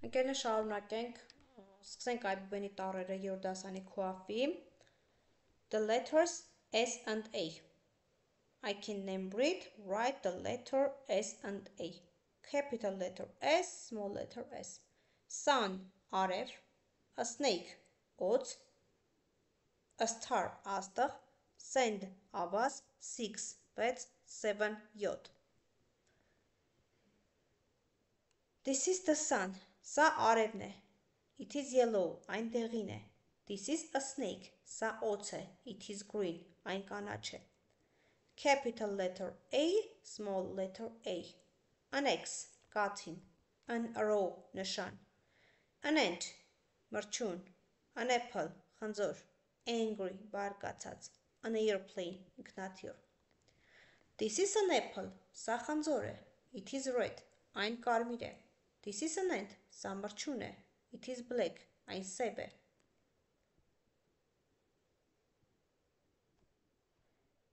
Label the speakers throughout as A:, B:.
A: Ընկերներ շարունակենք, սկսենք այբուբենի տառերը երրորդ դասանի քոաֆի. The letters S and A. I can number it, write the letter S and A. Capital letter S, small letter S. Sun, արև, a snake, օձ, a star, աստղ, sand, ավազ, 6, 6, 7, 7. This is the sun. Սա արևն է. It is yellow. Այն դեղին է. This is a snake. Սա օձ է. It is green. Այն կանաչ է. Capital letter A, small letter A. An X, կաթին. An arrow, նշան. An ant, մրջուն. An apple, խնձոր. Angry, բարկացած. An airplane, ինքնաթիռ. This is an apple. Սա խնձոր է. It is red. Այն կարմիր է. This is an ant. Սա մրջուն է. It is black. Այն սև է.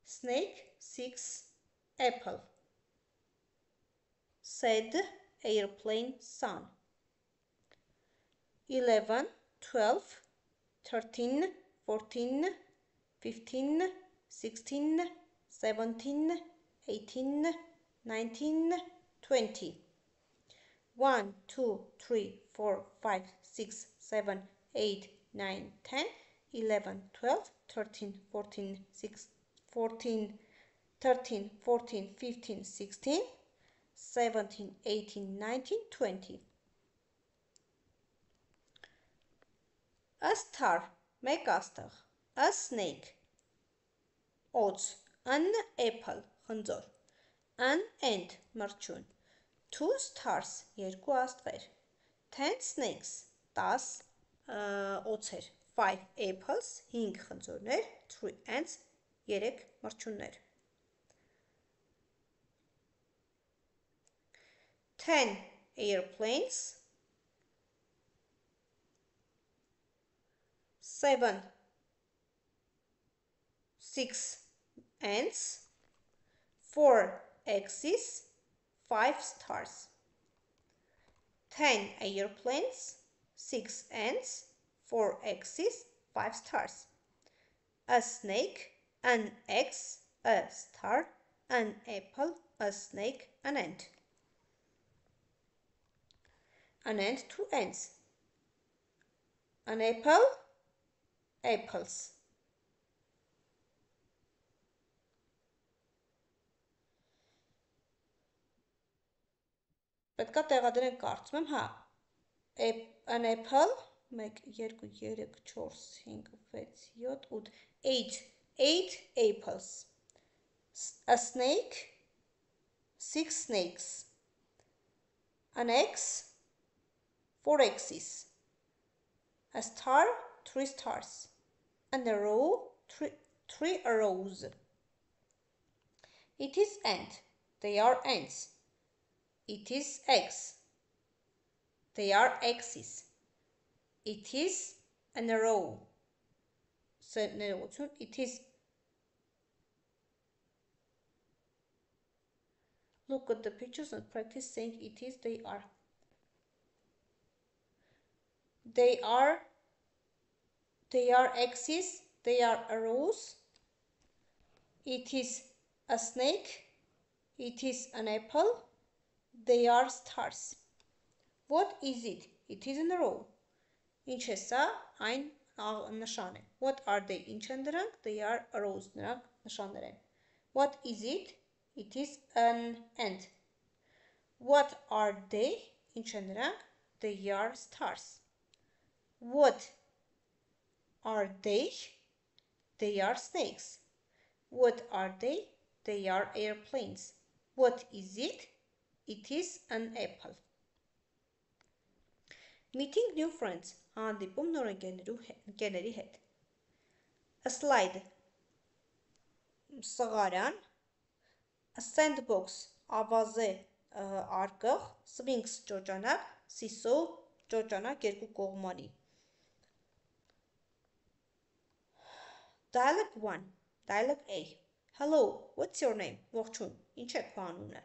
A: Snake, 6, apple. Said, airplane, sun. 11, 12, 13, 14, 15, 16, 17, 18, 19, 20. 1, 2, 3, 4, 5, 6, 7, 8, 9, 10, 11, 12, 13, 14, 14, 13, 14, 15, 16, 17, 18, 19, 20. A star, մեկ աստղ. A snake, օձ. An apple, խնձոր. An ant, մրջուն. 2 stars, երկու աստղեր. 10 snakes, 10 օձեր. 5 apples, 5 խնձորներ. 3 ants, 3 մրջուններ. 10 airplanes, 6 ants, 4 axes, 5 stars. 10 airplanes, 6 ants, 4 axes, 5 stars. A snake, an X, a star, an apple, a snake, an ant. An ant, 2 ants. An apple, apples. Պետք է տեղադրենք կարծում եմ, հա, an apple, 1, 2, 3, 4, 5, 6, 7, 8, 8 apples. A snake, 6 snakes. An X, 4 axes. A star, 3 stars. An arrow, 3 arrows. It is ant. They are ants. It is X. They are X's. It is an arrow. It is. Look at the pictures and practice saying it is, they are. They are X's. They are arrows. It is a snake. It is an apple. They are stars. What is it? It is an arrow. Ինչ է սա? Այն նշան է. What are they? Ինչ են դրանք? They are arrows. Նրանք նշաններ են. What is it? It is an ant. What are they? Ինչ են նրանք? They are stars. What are they? They are snakes. What are they? They are airplanes. What is it? It is an apple. Meeting new friends. Հանդիպում նոր ընկերների հետ. A slide. Սղարան. A sandbox. Ավազե արկղ. Sphinx ճոճանակ. Seesaw ճոճանակ երկու կողմանի. Dialogue 1. Dialogue A. Hello, what's your name? Ողջույն. Ինչ է քո անունը?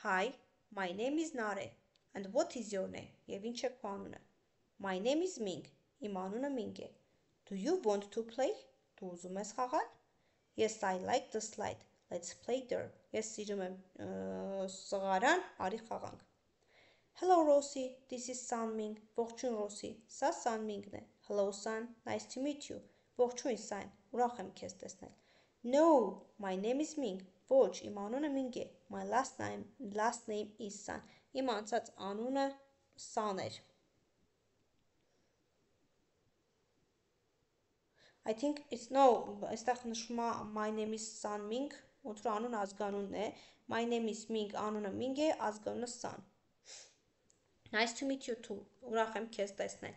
A: Hi, my name is Nare. And what is your name? Եվ ինչ է քո անունը? My name is Ming. Իմ անունը Ming է. Do you want to play? Դու ուզում ես խաղալ? Yes, I like the slide. Let's play there. Ես սիրում եմ սղարան, արի խաղանք. Hello Rosie, this is San Ming. Ողջույն Rosie, սա San Ming-ն է. Hello San, nice to meet you. Ողջույն San, ուրախ եմ քեզ տեսնել. No, my name is Ming. Ոչ, իմ անունը Ming է. My last name is San. Իմ անցած անունը San էր. I think it's no, այստեղ նշվում է my name is San Ming, ոնց որ անուն ազգանունն է. My name is Ming, անունը Ming է, ազգանունը San. Nice to meet you too. Ուրախ եմ քեզ տեսնել.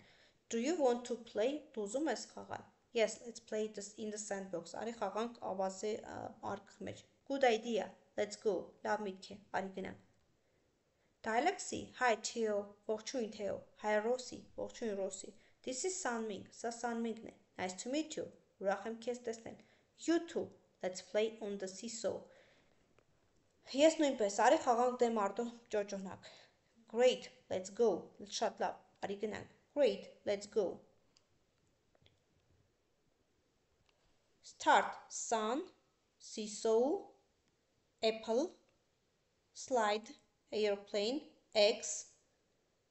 A: Do you want to play? Դու ուզում ես խաղալ? Yes, let's play this in the sandbox. Արի խաղանք ավազի արկղ մեջ. Good idea. Let's go. Լավ միտք է. Արի գնանք. Alexi, hi Theo. Ողջույն Theo. Hi Rosie. Ողջույն Rosie. This is San Ming. Սա San Ming-ն է. Nice to meet you. Ուրախ եմ քեզ տեսնել. You too. Let's play on the seesaw. Ես նույնպես. Արի խաղանք դեմարտո ճոճոնակ. Great. Let's go. Շատ լավ. Արի գնանք. Great. Let's go. Start. Sun, seesaw, apple, slide, airplane, eggs,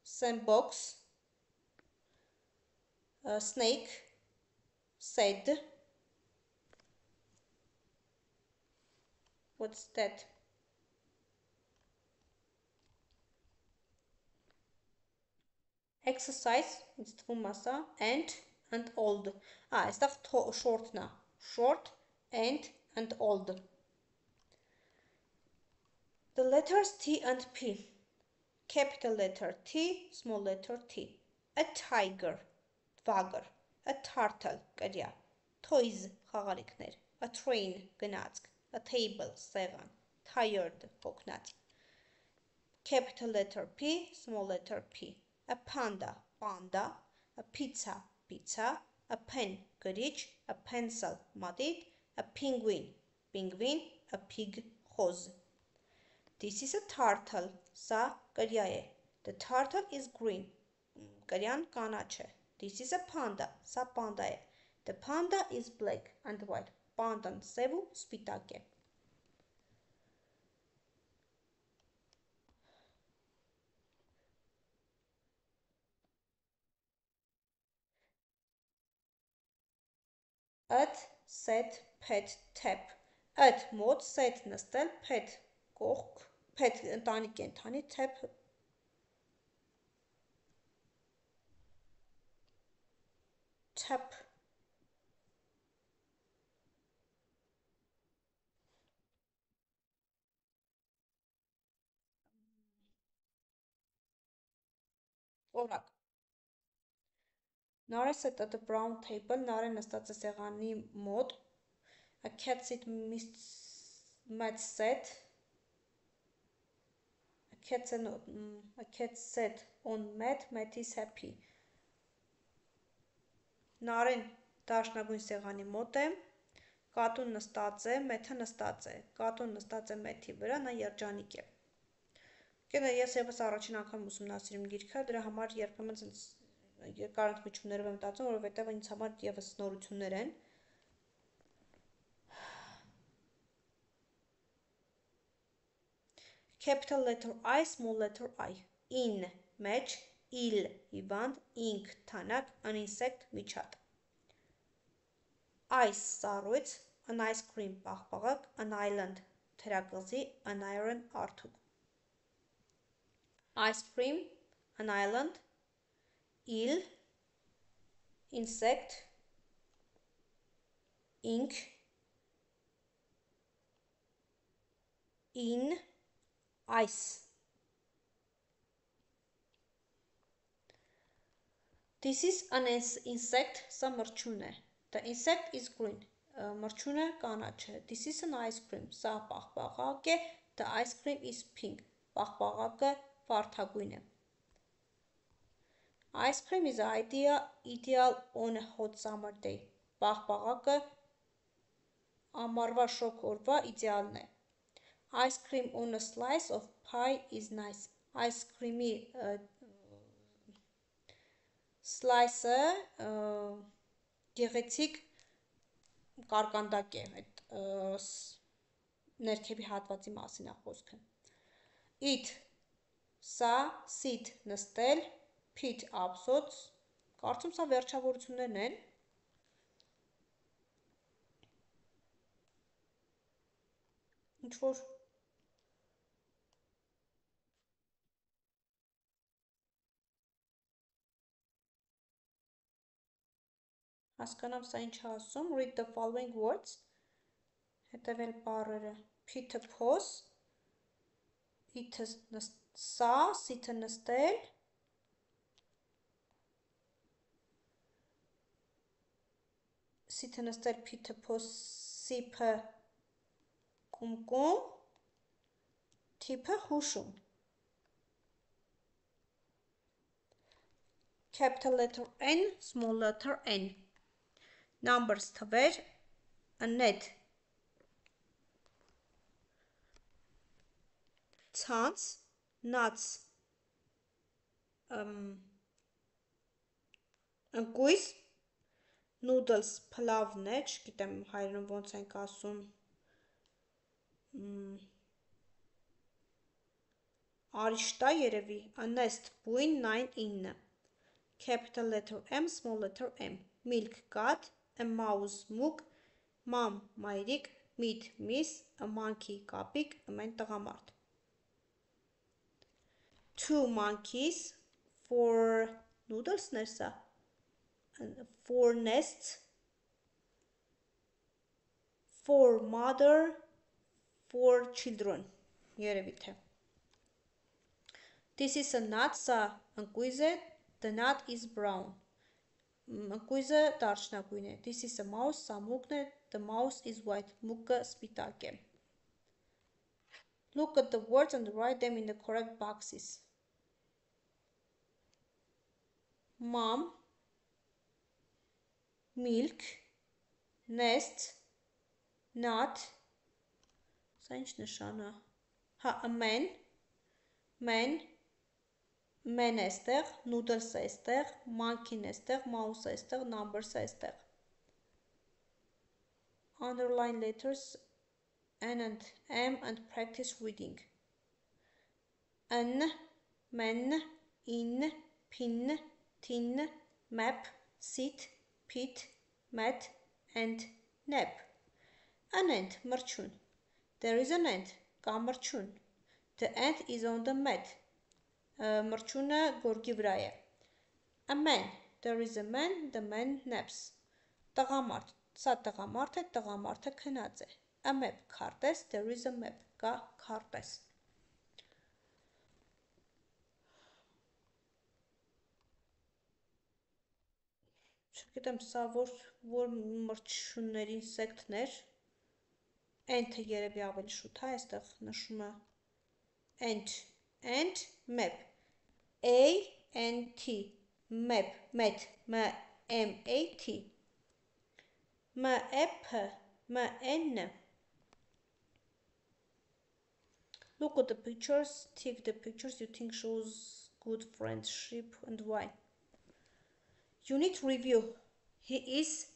A: sandbox, snake, said. What's that? Exercise, it's թվում ասա, and old. Այստեղ short-ն է. Short and old. The letters T and P. Capital letter T, small letter T. A tiger, վագր. A turtle, կրյա. Toys, խաղալիքներ. A train, գնացք. A table, սեղան. Tired, հոգնած. Capital letter P, small letter P. A panda, panda. A pizza, pizza. A pen, գրիչ. A pencil, մատիտ. A penguin, penguin. A pig, խոզ. This is a turtle. Սա կրյա է. The turtle is green. Կրյան կանաչ է. This is a panda. Սա պանդա է. The panda is black and white. Պանդան սև ու սպիտակ է. At, set, pet, tap. At մոտ, set նստել, pet կողք, pet ընտանի կենդանի, tap օրակ. Nara sat at a brown table. Նարը նստած է սեղանի մոտ. A cat sit Matt sat. A cat sat on Matt. Matt is happy. Նարեն դաշնագույն սեղանի մոտ է. Կատուն նստած է, Matt-ը նստած է. Կատուն նստած է Matt-ի վրա, նա երջանիկ է. Ես եւս առաջին անգամ ուսումնասիրում գիրքը, դրա համար երբեմն երկար ընդմիջումներով եմ մտածում, որովհետև ինձ համար եւս նորություններ են։ Capital letter I, small letter I. In, մեջ, il, հիվանդ, ink, թանակ, an insect, միջատ. Ice, սառույց, an ice cream, պաղպաղակ, an island, թերակղզի, an iron, արթուկ. Ice cream, an island, eel, insect, ink, in, ice. This is an insect, սա մրջուն է. The insect is green. Մրջունը կանաչ է. This is an ice cream. Սա պաղպաղակ է. The ice cream is pink. Պաղպաղակը վարդագույն է. Ice cream is ideal on a hot summer day. Պաղպաղակը ամառվա շոգ օրվա իդեալն է. Ice cream on a slice of pie is nice. ice cream-ի slice-ը գեղեցիկ կարկանդակ է, այդ ներքևի հատվածի մասին է խոսքը։ Eat, սա, sit, նստել, pit, ափսոց, կարծում սա վերջավորություններն են։ Ինչ-որ հասկանամ սա ինչ ասում, read the following words, հետևել բառերը, pit-ը փոս, eat-ը սա, sit-ը նստել, sit-ը նստել, pit-ը փոս, sip-ը կումկում, tip-ը հուշում։ Capital letter N, small letter N. Numbers թվեր, net, ցանց, nuts, ընկույզ, noodles, փլավներ, չգիտեմ հայերեն ոնց ենք ասում, արիշտա երևի, a nest, բույն, 9, Capital letter M, small letter M. Milk, կաթ, a mouse, մուկ, mom, մայրիկ, meat, միս, a monkey, կապիկ, a man, տղամարդ։ Two monkeys, four noodles, ներսա, four nests, four mother, four children, երևի թե։ This is a nut, սա ընկույզ է, the nut is brown. Ընկույզը դարչնագույն է. This is a mouse, սա մուկն է, the mouse is white. Մուկը սպիտակ է. Look at the words and write them in the correct boxes. Mom, milk, nest, nut, սա ինչ նշան է? Հա, a man, man է ստեղ, noodles է ստեղ, monkey-ն է ստեղ, mouse է ստեղ, numbers է ստեղ։ Underline letters N and M and practice reading. N, men, in, pin, tin, map, sit, pit, mat, and nap. An ant, մրջուն. There is an ant, կա մրջուն. The ant is on the mat. Մրջունը գորգի վրա է։ A man, there is a man, the man naps. Տղամարդ, սա տղամարդ է, տղամարդը քնած է։ A map, քարտեզ, there is a map, կա քարտեզ։ Չգիտեմ, սա որ մրջունների ինսեկտներ, ant-ը երևի ավելի շուտ է, այստեղ նշում է ant, map, A-N-T, map, met, M-A-T, M-E-P, M-N. Look at the pictures, tick the pictures you think shows good friendship and why. Unit review. He is.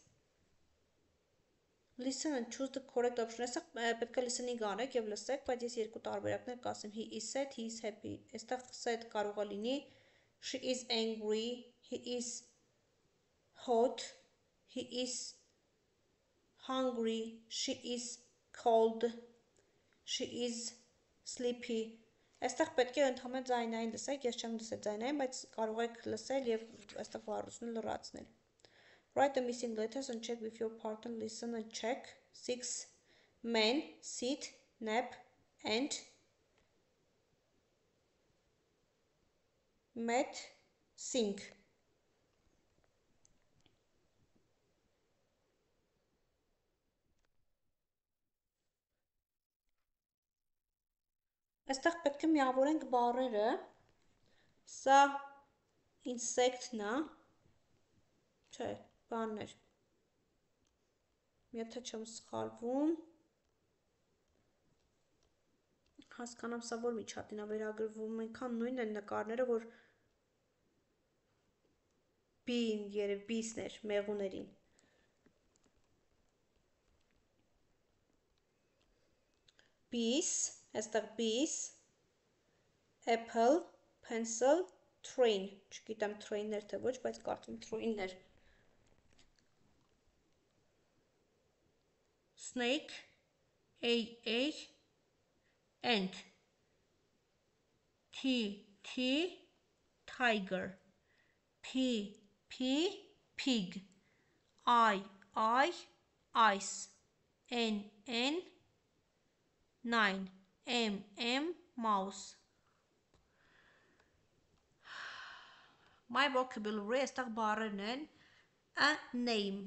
A: Listen and choose the correct option. Այստեղ պետք է listening անեք եւ լսեք, բայց ես երկու տարբերակներ կասեմ. He is sad, he is happy. Այստեղ sad կարող է լինի she is angry, he is hot, he is hungry, she is cold, she is sleepy. Այստեղ պետք է ընդհանրապես ձայնային լսեք, ես չեմ լսել ձայնային, բայց կարող եք լսել եւ այստեղ վառությունը լրացնել։ Write the missing letters and check with your partner. Listen and check. 6. Men, sit, nap, and met, sing. Այստեղ պետք է միավորենք բառերը։ Սա insect-ն է։ Չէ, բաններ։ Եթե չեմ սխալվում, հասկանամ սա որ միջատին է վերագրվում, այնքան նույնն են նկարները, որ B-ին երև B-սն էր, մեղուներին։ Bees, այստեղ bees, apple, pencil, train, չգիտեմ train-ներ թե ոչ, բայց կարծում train-ներ։ Snake, A, ant, T, tiger, P, pig, I, ice, N, 9, M, mouse. My vocabulary այստեղ բառերն են a name,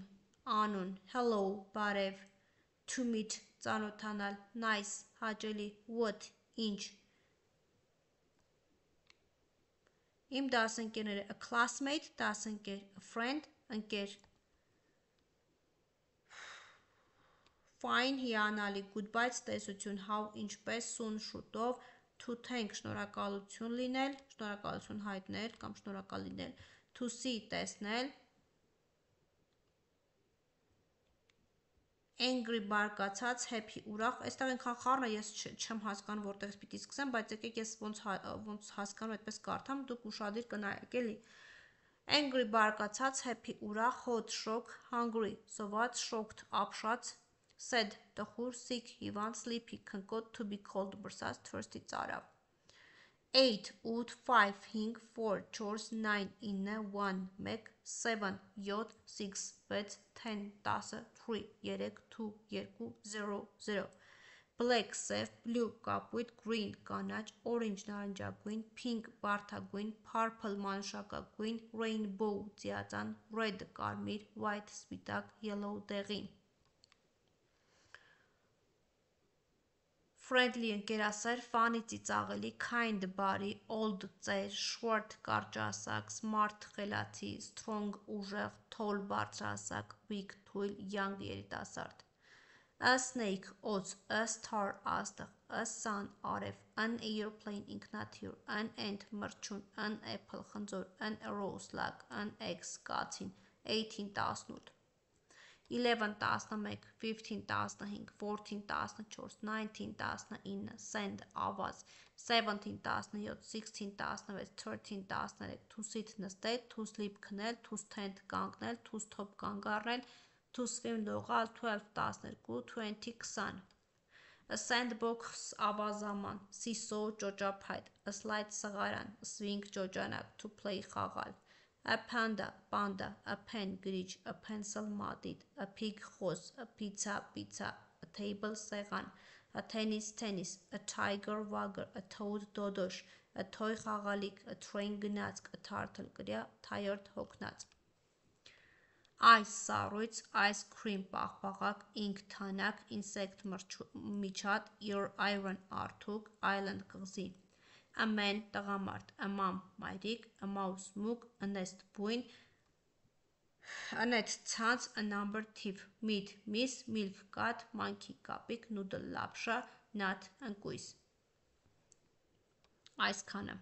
A: անուն, hello, բարև, to meet, ծանոթանալ, nice, հաճելի, what, ինչ։ Իմ դասընկերները a classmate, դասընկեր, a friend, ընկեր։ Fine, հիանալի, goodbye, տեսություն, how, ինչպես, soon, շուտով, to thank, շնորհակալություն լինել, շնորհակալություն հայտնել կամ շնորհակալ լինել, to see, տեսնել, angry, բարկացած, happy, ուրախ, այստեղ այնքան խառն է, ես չեմ հասկանում որտեղից պիտի սկսեմ, բայց եկեք ես ոնց հասկանում այդպես կարդամ, դուք ուշադիր կնայեք, էլի։ Angry, բարկացած, happy, ուրախ, hot, շոկ, hungry, սոված, shocked, ապշած, sad, տխուր, sick, հիվանդ, sleepy, քնկոտ, to be cold, բրսած, thirsty, ծարավ։ 8, 8, 5, 5, 4, 4, 9, 9, 1, 1, 7, 7, 6, 6, 10, 10, 3, 3, 2, 2, 0, 0, black, սև, blue, կապույտ, green, կանաչ, orange, նարնջագույն, pink, վարդագույն, purple, մանուշակագույն, rainbow, ծիածան, red, կարմիր, white, սպիտակ, yellow, դեղին։ Friendly, ընկերասեր, funny, ծիծաղելի, kind, բարի, old, ծեր, short, կարճահասակ, smart, խելացի, strong, ուժեղ, tall, բարձրահասակ, big, թույլ, young, երիտասարդ։ A snake, օձ, a star, աստղ, a sun, արև, an airplane, ինքնաթիռ, an ant, մրջուն, an apple, խնձոր, an rose, լակ, an egg, կացին, 18, 18, 11, 11, 15, 15, 14, 14, 19, 19, sand, ավազ, 17, 17, 16, 16, 13, 13, to sit, նստել, to sleep, քնել, to stand, կանգնել, to stop, կանգ առնել, to swim, լողալ, 12, 12, 20, 20, a sandbox, ավազաման, seesaw, ճոճափայտ, a slide, սղարան, a swing, ճոճանակ, to play, խաղալ, a panda, panda, a pen, գրիչ, a pencil, մատիտ, a pig, խոս, a pizza, pizza, a table, սեղան, a tennis, tennis, a tiger, վագր, a toad, դոդոշ, a toy, խաղալիք, a train, գնացք, a turtle, կրիա, tired, հոգնած։ Ice, սառույց, ice cream, պաղպաղակ, ink, թանակ, insect, միջատ, iron, արթուկ, island, կղզի։ A man, տղամարդ, a mom, մայրիկ, a mouse, մուկ, a nest, բույն, a net, ցանց, a number, թիվ, meat, միս, milk, կաթ, monkey, կապիկ, noodle, լապշա, nut, ընկույզ։ Այսքանը։